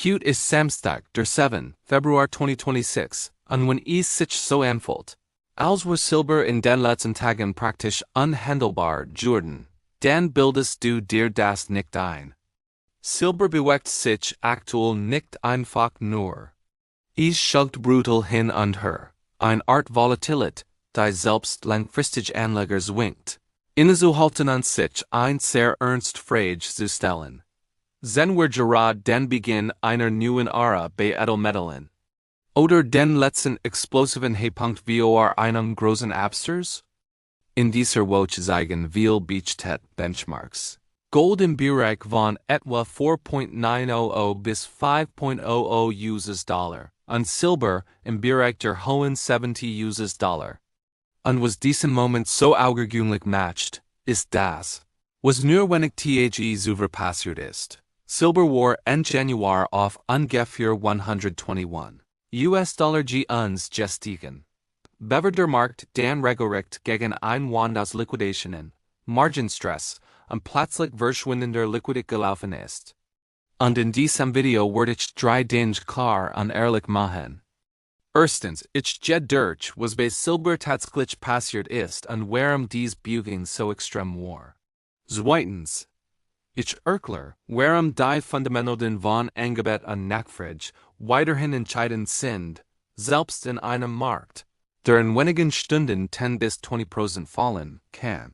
Heute ist Samstag, der 7. Februar 2026, und wenn es sich so anfühlt, als wir Silber in den letzten Tagen praktisch unhandelbar geworden, dann bildest du dir das nicht ein. Silber bewegt sich aktuell nicht einfach nur. Es schockt brutal hin und her, eine Art Volatilität, die selbst langfristig Anleger zwingt, innezuhalten und sich ein sehr ernst Frage zu stellen. Sind wir gerade den Beginn einer neuen Ära bei Edelmetallen? Oder den letzten explosiven Höhepunkt vor einem großen Absturz? In dieser Woche zeigen viele Beachtet Benchmarks. Gold im Bereich von etwa 4.900 bis 5.00 US-Dollar und Silber im Bereich der hohen 70 US-Dollar. Und was diesen Moment so außergewöhnlich macht, ist das, was nur wenig Tage zuvor passiert ist. Silber war in Januar auf ungefähr 121 US-Dollar uns gestiegen. Bevor der Markt dann regelrecht gegen Liquidationen, Margenstress und plötzlich verschwindender Liquidität gelaufen ist. Und in diesem Video werde ich drei Dinge klar und ehrlich machen. Erstens, ich durch, was bei Silber tatsächlich passiert ist und warum dies Bewegungen so extrem war. Zweitens, ich erkläre, warum die Fundamenten von Angebot und Nachfrage weiterhin entscheidend sind, selbst in einem Markt, der in wenigen Stunden 10 bis 20% fallen kann.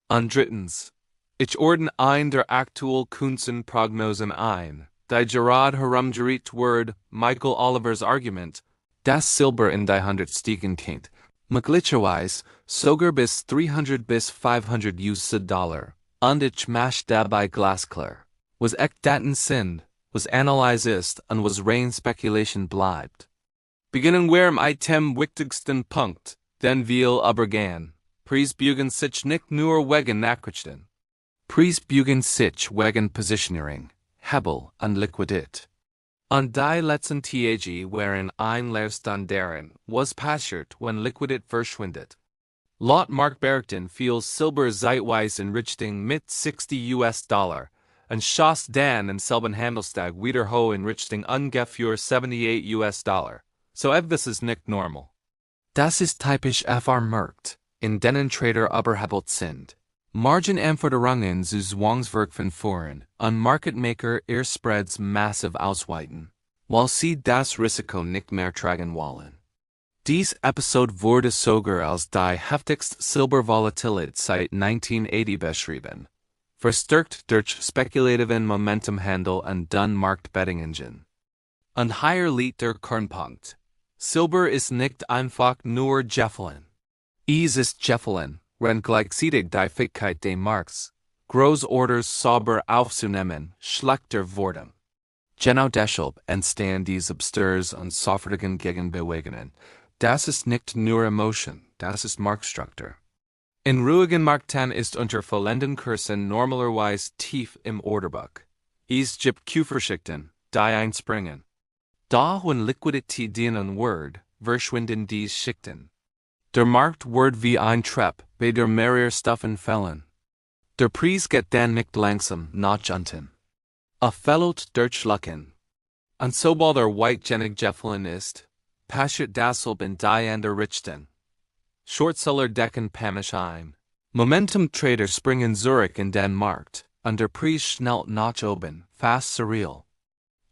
Und drittens, ich ordne ein der aktuell Kunstenprognosen ein, die gerade herumgerät wird, Michael Olivers Argument, dass Silber in die 100 stiegen kennt, möglicherweise sogar bis 300 bis 500 US-Dollar. Und ich mach dabei glasklar, was echt Daten sind, was Analyse ist und was rein Spekulation bleibt. Beginnen wir mit dem wichtigsten Punkt, den wir übergehen. Preisbewegen sich nicht nur wegen Nachrichten. Preisbewegen sich wegen Positionierung, Hebel und Liquidität. Und die letzten Tage waren ein Leerstand darin, was passiert, wenn Liquidität verschwindet. Laut Markt fiel Silber zeitweise in Richtung mit 60 US-Dollar und schoss dann im selben Handelstag wieder hoch in Richtung ungefähr 78 US-Dollar. So etwas ist nicht normal. Das ist typisch für Markt, in denen Trader überhebelt sind. Margenanforderungen zu Zwangswirkungen führen und Market Maker ihr Spreads massiv ausweiten, weil sie das Risiko nicht mehr tragen wollen. Dies Episode wurde sogar als die heftigste Silber-Volatilität seit 1980 beschrieben, verstärkt durch spekulativen Momentumhandel und dann Marktbetting-Engine. Und hier liegt der Kernpunkt. Silber ist nicht einfach nur Gefallen. Es ist Gefallen, wenn gleichzeitig die Fähigkeit des Markts, Großorders sauber aufzunehmen, schlechter wurde. Genau deshalb entstehen diese absturs und sofortigen Gegenbewegungen. Das ist nicht nur Emotion, das ist Marktstruktur. In ruhigen Märkten ist unter fallenden Kursen normalerweise tief im Orderbuch. Es gibt Q-Verschichten, die einspringen. Da wenn Liquidität dienen wird, verschwinden diese Schichten. Der Markt wird wie ein Trepp, bei der mehrere Stufen fällen. Der Preis geht dann nicht langsam nach unten. Fällt durchschlagen. Und sobald weitgehend gefallen ist, passiert dasselbe in die andere Richtung. Shortseller decken panisch ein. Momentum-Trader springen zurück in den Markt, und der Preis schnellt nach oben, fast surreal.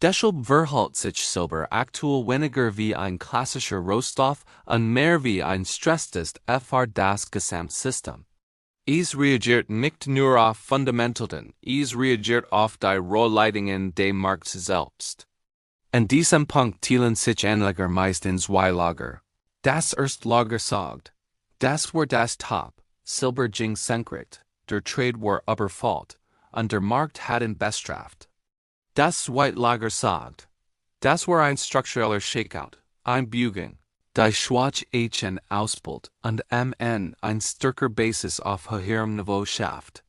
Deshalb verhält sich Silber aktuell weniger wie ein klassischer Rohstoff und mehr wie ein Stresstest für das Gesamtsystem. Es reagiert nicht nur auf Fundamentalien, es reagiert auf die Rohleitungen des Markts selbst. An diesem Punkt teilen sich Anleger meist in zwei Lager. Das erste Lager sagt, das war das Top, Silber ging senkrecht, der Trade war überfallt, und der Markt hat ihn bestraft. Das zweite Lager sagt, das war ein struktureller Shakeout, ein Bewegung, die Schwach ausbildet und am Ende ein stärker Basis auf höherem Niveau schafft.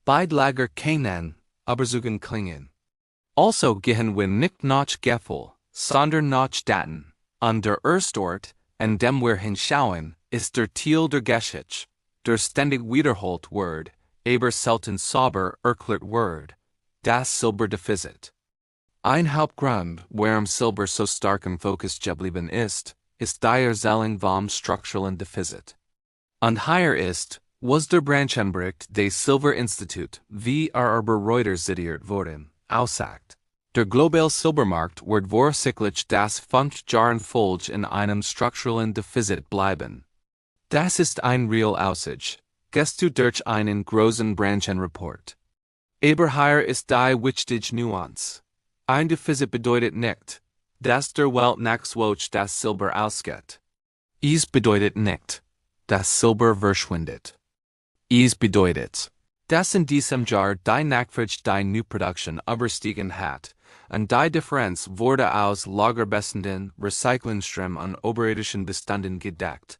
Beide Lager können, aber sogen klingen. Also gehen wir nicht nach Gefühl, sondern nach Daten. Und der erste Ort, an dem wir hinschauen, ist der Ziel der Geschichte, der ständig wiederholt wird, aber selten sauber erklärt wird, das Silber-Defizit. Ein Hauptgrund, warum Silber so stark im Fokus geblieben ist die Erzählung vom strukturellen Defizit. Und hier was der Branchenbericht des Silber-Institut, wie über Reuters zitiert worden, aussagt. Der globale Silbermarkt wird voraussichtlich das 5 Jahren Folge in einem strukturellen Defizit bleiben. Das ist ein real Aussicht, gestu durch einen großen Branchenreport. Aber hier ist die wichtige Nuance. Ein Defizit bedeutet nicht, dass der Welt nachwächst das Silber ausgeht. Es bedeutet nicht, dass Silber verschwindet. Es bedeutet, dass in diesem Jahr die Nachfrage die Neuproduktion überstiegen hat, und die Differenz wurde aus lagerbestanden Recyclingströmen an oberirdischen Beständen gedeckt.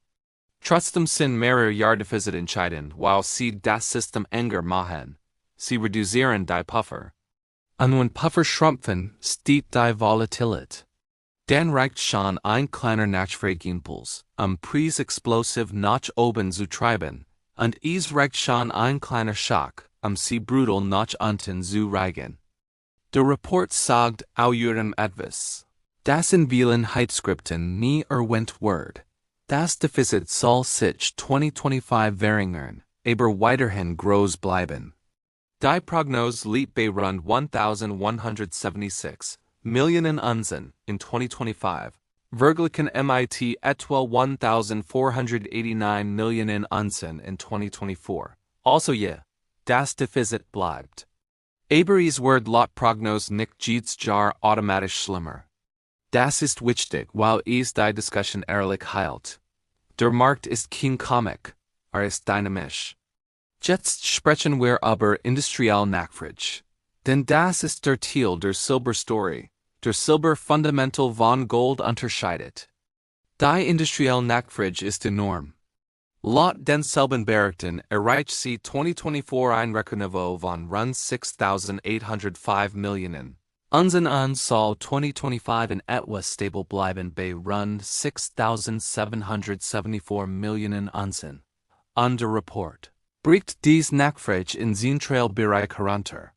Trotzdem sind mehrere Jahrdefizit entscheidend, weil sie das System enger machen. Sie reduzieren die Puffer. Und wenn Puffer schrumpfen, steigt die Volatilität. Dann reicht schon ein kleiner Nachfrageimpuls, Preis explosiv nach oben zu treiben, und es reicht schon ein kleiner Schock, sie brutal nach unten zu reigen. Der Report sagt außerdem etwas, das in vielen Heitskripten nie erwähnt wird. Das Defizit soll sich 2025 verringern, aber weiterhin groß bleiben. Die Prognose liegt bei rund 1.176 Millionen Unzen in 2025, verglichen mit etwa 1.489 Millionen Unzen in 2024. Also das Defizit bleibt. Aber es wird laut Prognose nicht jedes Jahr automatisch schlimmer. Das ist wichtig, weil es die Diskussion ehrlich hält. Der Markt ist kein Comic, ist dynamisch. Jetzt sprechen wir über industrielle Nachfrage. Denn das ist der Teil der Silber-Story, der Silber fundamental von Gold unterscheidet. Die industrielle Nachfrage ist enorm. Laut den selben Berichten erreicht sie 2024 ein Rekordniveau von rund 6.805 Millionen. Unzen soll 2025 in etwa stable bleiben bei rund 6.774 Millionen Unzen. Und der Report bricht dies Nachfrage in zentralen Bereich herunter.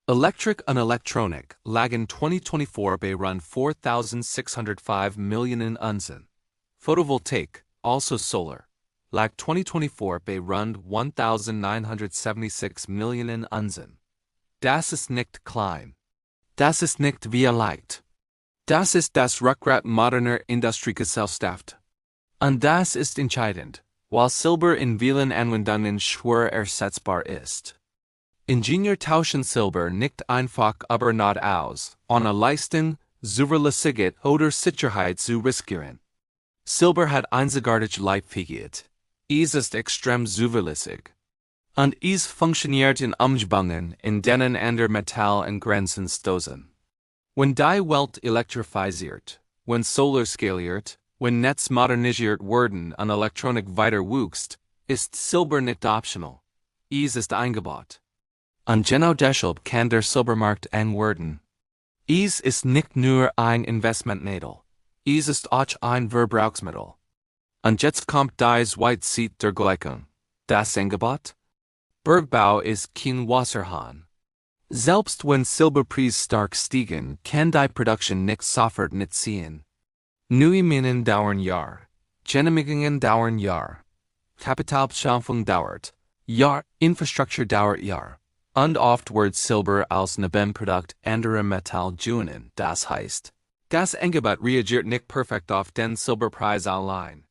Elektrik und Elektronik lagen 2024 bei rund 4.605 Millionen Unzen. Photovoltaik, also solar, lag 2024 bei rund 1.976 Millionen Unzen. Das ist nicht klein. Das ist nicht wie leicht. Das ist das Rückgrat moderner Industriegesellschaft. Und das ist entscheidend, weil Silber in vielen Anwendungen schwer ersetzbar ist. Ingenieure tauschen Silber nicht einfach aber not aus, ohne Leistung, Zuverlässigkeit oder Sicherheit zu riskieren. Silber hat einzigartige Leitfähigkeit. Es ist extrem zuverlässig. Und es funktioniert in Umgebungen, in denen andere Metall und Grenzen stoßen. Wenn die Welt elektrifiziert, wenn Solar skaliert, wenn Netz modernisiert werden und Elektronik weiter wuchst, ist Silber nicht optional. Es ist eingebaut. Und genau deshalb kann der Silbermarkt eng werden. Es ist nicht nur ein Investmentmittel. Es ist auch ein Verbrauchsmittel. Und jetzt kommt das White der Gleichung. Das Angebot? Bergbau ist kein Wasserhahn. Selbst wenn Silberpreise stark stiegen, kann die Produktion nicht sofort ziehen. Neue Minen dauern Jahr. Genehmigungen dauern Jahr. Kapitalbeschaffung dauert Jahr. Infrastruktur dauert Jahr. Und oft wird Silber als Nebenprodukt anderer Metall gewonnen. Das heißt, das Angebot reagiert nicht perfekt auf den Silberpreis allein.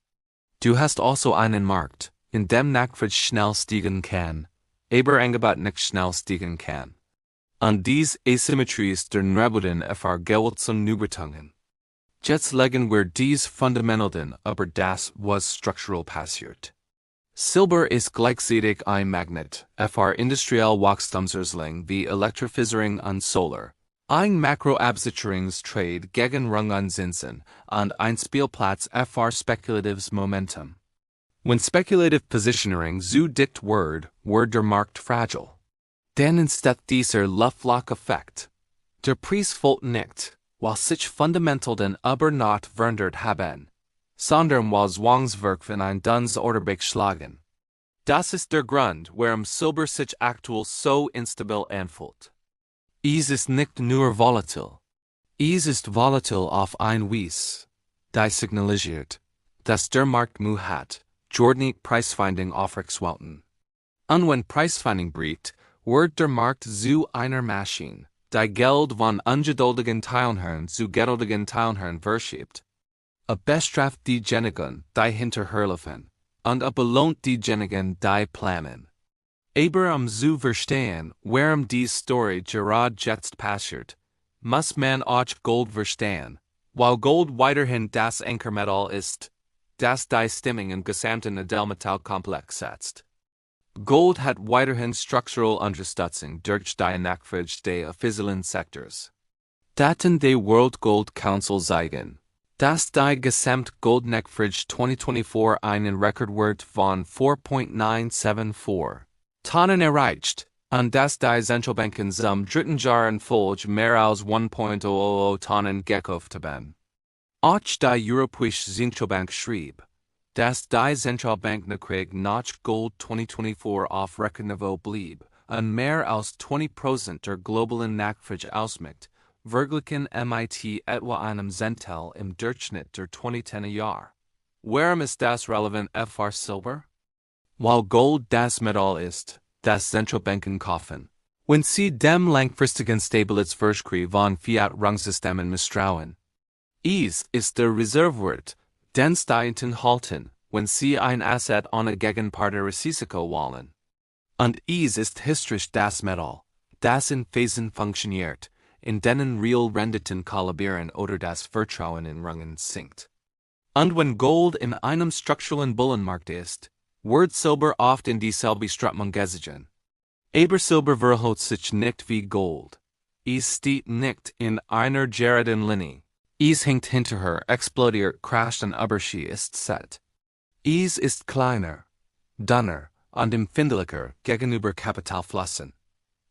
Du hast also einen Markt, in dem Nachfrage schnell stiegen kann, aber Angebot nicht schnell stiegen kann. Und diese Asymmetrie ist der Nebenbuden für Geldzunubertungen. Jetzt legen wir dies Fundamentalen über das, was strukturell passiert. Silber ist gleichzeitig ein Magnet für industrielle Wachstumsrissling wie Elektrifizierung und Solar, ein Makroabsicherungstrade gegen Zinsen und ein Spielplatz für spekulatives Momentum. When speculative positioning zu dicht wird der Markt fragile. Denn entsteht dieser Luftloch-Effekt. Der Preis fällt nicht, weil sich Fundamentalen aber not verändert haben, sondern weil Zwangswerk in ein Duns Orderbeck schlagen. Das ist der Grund, warum Silber sich aktuell so instabil anfühlt. Es ist nicht nur volatil, Es ist volatil auf ein Weise, die signalisiert, dass der Markt Mühe hat, Jordanik Preisfinding aufrechtzuerhalten. Und wenn Preisfinding bricht, wird der Markt zu einer Maschine, die Geld von ungeduldigen Teilnehmern zu geduldigen Teilnehmern verschiebt. Bestraft diejenigen, die hinterherlaufen, und belohnt diejenigen, die planen. Aber zu verstehen, warum die Story gerade jetzt passiert, muss man auch Gold verstehen, weil Gold weiterhin das Ankermetall ist, das die Stimmung im gesamten Edelmetallkomplex setzt. Gold hat weiterhin strukturelle Unterstützung durch die Nachfrage des offiziellen Sektors. Daten des World Gold Council zeigen, dass die Gesamt-Gold-Nachfrage 2024 einen Rekordwert von 4,974 Tonnen erreicht, und dass die Zentralbanken zum dritten Jahr in Folge mehr als 1,000 Tonnen gekauft haben. Auch die Europäische Zentralbank schrieb, dass die Zentralbank nach Gold 2024 auf Rekordniveau blieb und mehr als 20% der globalen Nachfrage ausmacht, verglichen mit etwa einem Zehntel im Durchschnitt der 2010er Jahre. Warum ist das relevant für Silber? Weil Gold das Metall ist, das Zentralbanken kaufen. Wenn sie dem langfristigen Stabilitätsversprechen von Fiat-Rangsystemen misstrauen. Es ist der Reservewert, den sie halten, wenn sie ein Asset ohne Gegenparteirisiko wollen. Und es ist historisch das Metall, das in Phasen funktioniert, in denen real Renditen kollabieren oder das Vertrauen in Rangen sinkt. Und wenn Gold in einem strukturellen Bullenmarkt ist, wird Silber oft in dieselbe Strömung gesehen. Aber Silber verhält sich nicht wie Gold. Es steht nicht in einer geraden Linie. Es hinkt hinterher, explodiert, crasht und sie ist set. Es ist kleiner, dünner und empfindlicher gegenüber Kapitalflüssen.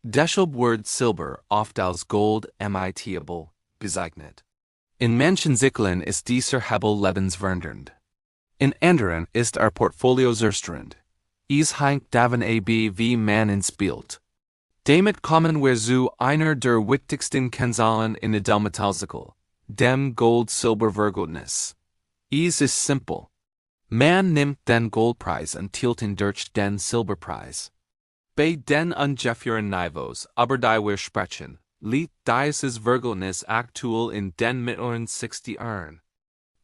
Deshalb wird Silber oft als Gold imitable bezeichnet. In manchen Zyklen ist dieser Hebel lebensverändernd. In anderen ist Portfolio zerstörend. Es hängt davon ab, wie man ihn spielt. Damit kommen wir zu einer der wichtigsten Kennzahlen in Edelmetallzykel, dem Gold-Silber-Verhältnis. Es ist simpel. Man nimmt den Goldpreis und teilt ihn durch den Silberpreis. Bei den ungefähren Niveaus, aber die wir sprechen, liegt dieses Verhältnis aktuell in den mittleren 60 Jahren.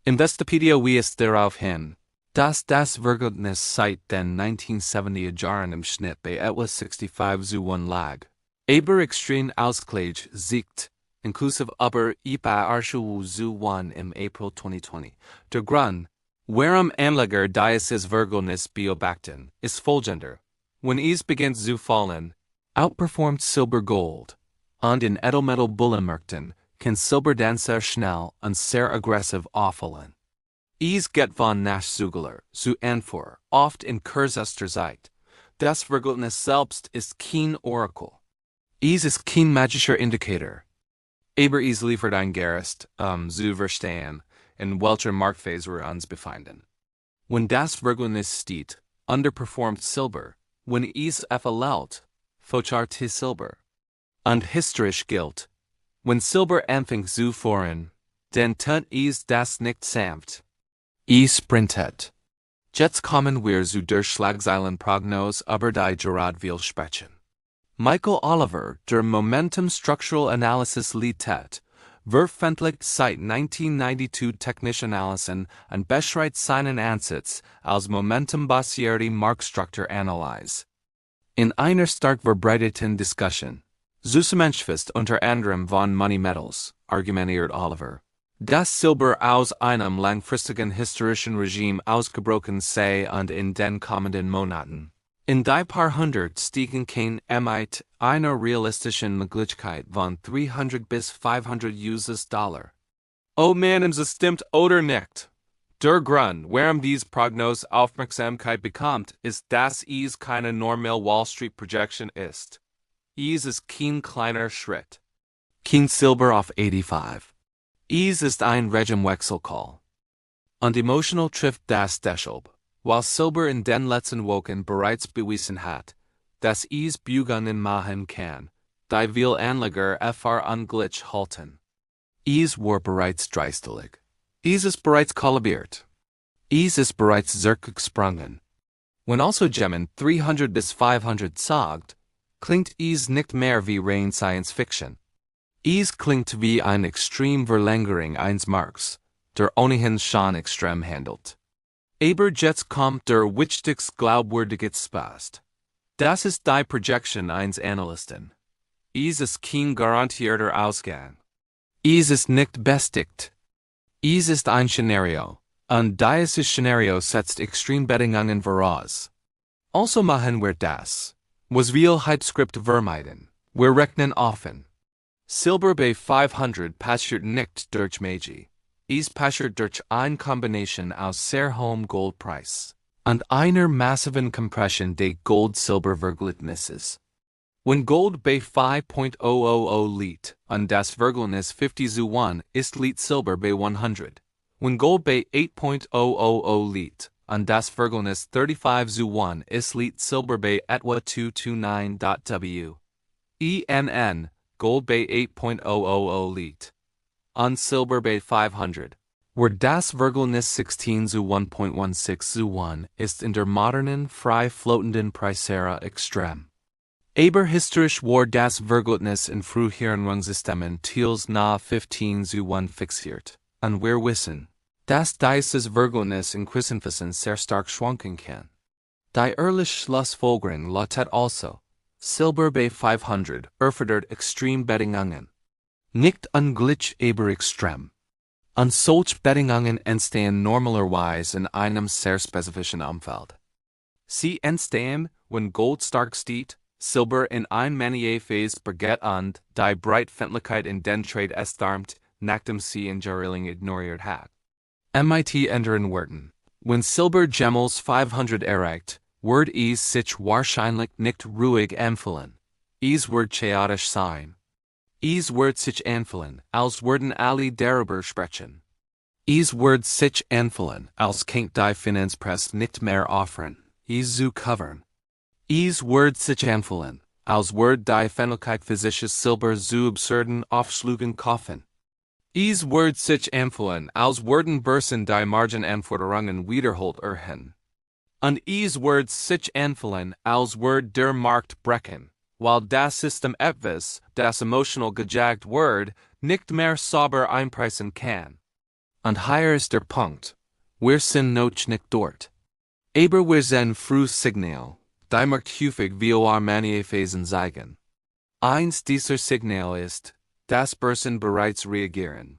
Investopedia weist darauf hin, dass das Verhältnis seit den 1970er Jahren im Schnitt bei etwa 65:1 lag. Aber extrem ausgleich siegt, inklusive aber etwa 1:1 im April 2020. Der Grund, warum Anleger dieses Verhältnis beobachten, ist folgender. When es beginnt zu fallen, outperformt Silber Gold. Und in Edelmetall-Bullenmärkten kann Silber dann sehr schnell und sehr aggressiv auffallen. Es geht von Nachzügler zu Anfuhr, oft in kürzester Zeit. Das Verhältnis selbst ist kein Orakel. Es ist kein magischer Indikator. Aber es liefert ein Gerüst, zu verstehen, in welcher Marktphase wir uns befinden. Wenn das Verhältnis steht, underperformt Silber. When es fällt, fällt Silber. Und historisch gilt, wenn Silber anfängt zu fahren, dann tut es das nicht sanft. Es sprintet. Jetzt kommen wir zu der Schlagzeilen Prognose über die gerade will sprechen. Michael Oliver, der Momentum Structural Analysis leitet, veröffentlicht seit 1992 technische Analysen und beschreibt seinen Ansatz als Momentum-basierte Marktstrukturanalyse. In einer stark verbreiteten Diskussion, zusammengesetzt unter anderem von Money Metals, argumentiert Oliver, dass Silber aus einem langfristigen historischen Regime ausgebrochen sei und in den kommenden Monaten in die paar hundert stiegen kann mit einer realistischen Möglichkeit von 300 bis 500 US$. Ob man im stimmt oder nicht. Der Grund, warum diese Prognose Aufmerksamkeit bekommt, ist, dass es keine normale Wall Street Projection ist. Es ist kein kleiner Schritt. Kein Silber auf 85. Es ist ein Regimewechselcall. Und emotional trifft das deshalb, weil Silber in den letzten Wochen bereits bewiesen hat, dass es Bewegungen machen kann, die viele Anleger für ungleich halten. Is war bereits dreistellig. Is es bereits kollabiert. Is es bereits zurückgesprungen. When also Gemmen 300 bis 500 sagt, klingt es nicht mehr wie rein Science Fiction. Es klingt wie eine extreme Verlängerung eines Markts, der ohnehin schon extrem handelt. Aber jetzt kommt der wichtigste glaubwürdige Spast. Das ist die Projection eines Analysten. Es ist kein garantierter Ausgang. Es ist nicht bestigt. Es ist ein Szenario, und dieses Szenario setzt Extrembedingungen voraus. Also machen wir das, was wir Hypescript vermeiden. Wir rechnen offen. Silber bei 500 passiert nicht durch Magie. Es passiert durch eine Kombination aus sehr hohem Goldpreis und einer massiven Compression des Gold-Silber-Verhältnisses. When Gold bei 5.000 liegt und das Verhältnis 50:1 ist liegt Silber bei 100. When Gold bei 8.000 liegt und das Verhältnis 35:1 ist liegt Silber bei etwa 229. ENN Gold bei 8.000 liegt und Silber bei 500. Where das Verhältnis 16:1.16:1 ist in der modernen, frei floatenden Preisera extrem. Aber historisch war das Verhältnis in früheren Rangsystemen teils nahe 15:1 fixiert, und wir wissen, dass dieses Verhältnis in Krisenphasen sehr stark schwanken kann. Die ehrliche Schlussfolgerung lautet also, Silber bei 500 erfordert Extrembedingungen. Nicht ungleich aber extrem. Und solche Bedingungen entstehen normalerweise in einem sehr spezifischen Umfeld. Sie entstehen, wenn Gold stark steht, Silber in ein Manier-Phase begeht und die Breitfindlichkeit in den Trade erstarmt, nachdem sie in Jahrelling ignoriert hat. MIT ändern werden. Wenn Silber Gemmels 500 erreicht, wird es sich wahrscheinlich nicht ruhig anfühlen. Es wird chaotisch sein. Es wird sich anfühlen, als würden alle darüber sprechen. Es wird sich anfühlen, als kennt die Finanzpresse nicht mehr offern, es zu covern. Es wird sich anfühlen, als wird die Fähigkeit physisches Silber zu absurden Aufschlägen kaufen. Es wird sich anfühlen, als würden Börsen die Margenanforderungen wiederholt erhöhen. Und es wird sich anfühlen, als wird der Markt brechen, weil das System etwas, das emotional gejagt wird, nicht mehr sauber einpreisen kann. Und hier ist der Punkt. Wir sind noch nicht dort. Aber wir sind Frühsignal, die Markt häufig vor Manier-Phasen zeigen. Eins dieser Signale ist, dass Börsen bereits reagieren.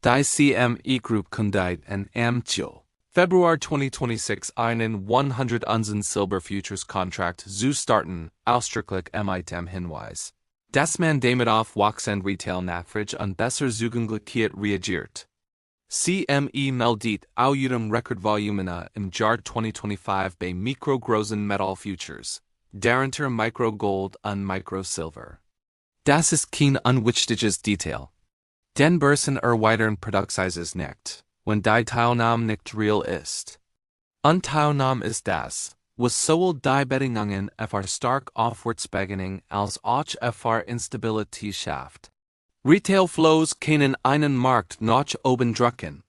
Die CME-Group kündigt am Februar 2026 einen 100 Unsen Silber Futures Contract zu starten, ausdrücklich mit dem Hinweis, dass man damit auf wachsende Retail-Nachfrage und besser Zugänglichkeit reagiert. CME meldet außerdem Rekordvolumina im Jahr 2025 bei mikrogroßen Metal Futures, darunter Micro-Gold und Micro-Silver. Das ist kein unwichtiges Detail. Den Börsen erweitern Produktsizes nicht, wenn die Teilnahme nicht real ist. Und Teilnahme ist das, was sowohl die Bedingungen für stark Aufwärtsbewegung als auch für Instabilität schafft. Retail-Flows können einen Markt nach oben drücken.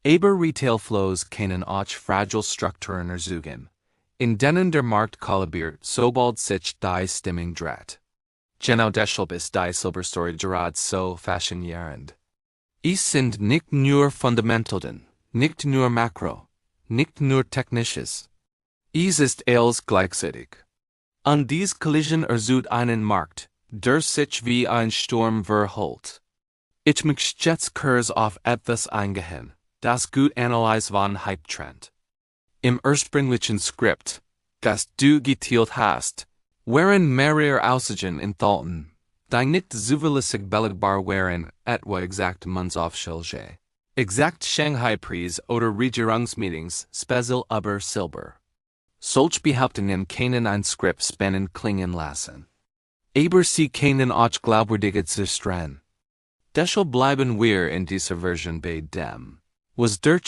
Aber Retail-Flows können auch fragile Strukturen erzeugen, in denen der Markt kollabiert, sobald sich die Stimmung dreht. Genau deshalb ist die Silberstory gerade so faszinierend. Es sind nicht nur Fundamentalen, nicht nur Makro, nicht nur Technisches. Es ist alles gleichzeitig. Und diese Collision erzeugt einen Markt, der sich wie ein Sturm verhält. Ich möchte jetzt kurz auf etwas eingehen, das gut analysiert von Hype-Trend. Im ursprünglichen Skript, das du geteilt hast, waren mehrere Aussagen enthalten, die nicht zuverlässig belegbar waren, etwa exakt Mannsaufschläge, exakt Shanghai-Preis oder Regierungsmeetings, speziell über Silber. Solche Behauptungen können ein Skript spannend klingen lassen. Aber sie können auch glaubwürdig sein. Deshalb bleiben wir in dieser Version bei dem, was durch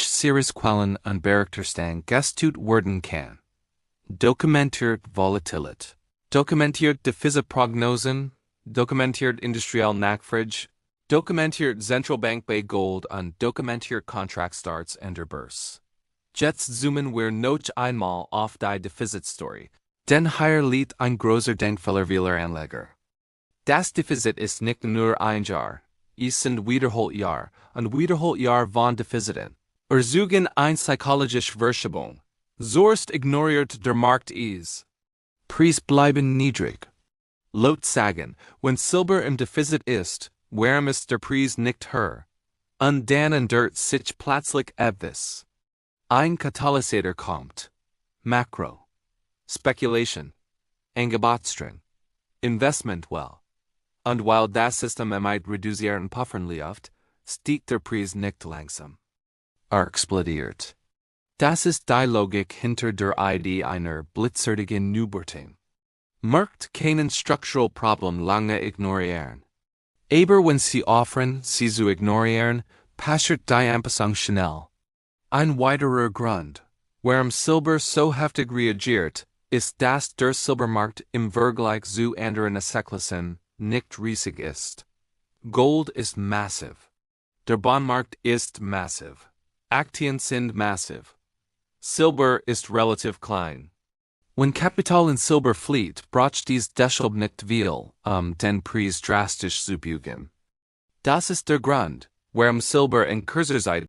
Quellen und Charakterstang gestut werden kann. Dokumentiert Volatilität. Dokumentiert diffuse Prognosen, dokumentiert industrielle Nachfrage, Dokumentiert Zentralbank bei Gold und dokumentiert Kontraktsstarts und der Börse. Jetzt zoomen wir noch einmal auf die Defizitstory. Denn hier liegt ein großer Denkfehler vieler Anleger. Das Defizit ist nicht nur ein Jahr, es sind wiederholt Jahr und wiederholt Jahr von Defiziten. Erzugen eine psychologische Verschiebung. Zorst ignoriert der Markt ist. Preis bleiben niedrig. Lot sagen, wenn Silber im Defizit ist, warum ist der Preis nicht höher? Und dann ändert sich plötzlich etwas. Ein Katalysator kommt. Makro. Speculation. Angebotsstring. Investment well. Und weil das System might reduzieren puffern lieft, stiegt der Preis nicht langsam. Explodiert. Das ist die Logik hinter der Idee einer blitzartigen Neuberting. Markt keinen structural Problem lange ignorieren. Aber wenn sie offern, sie zu ignorieren, passiert die Anpassung schnell. Ein weiterer Grund, warum Silber so heftig reagiert, ist, dass der Silbermarkt im Vergleich zu anderen Assetklassen nicht riesig ist. Gold ist massiv. Der Bondmarkt ist massiv. Aktien sind massiv. Silber ist relativ klein. Wenn Kapital in Silber flieht, braucht dies deshalb nicht viel, den Preis drastisch zu biegen. Das ist der Grund, warum Silber in kurzer Zeit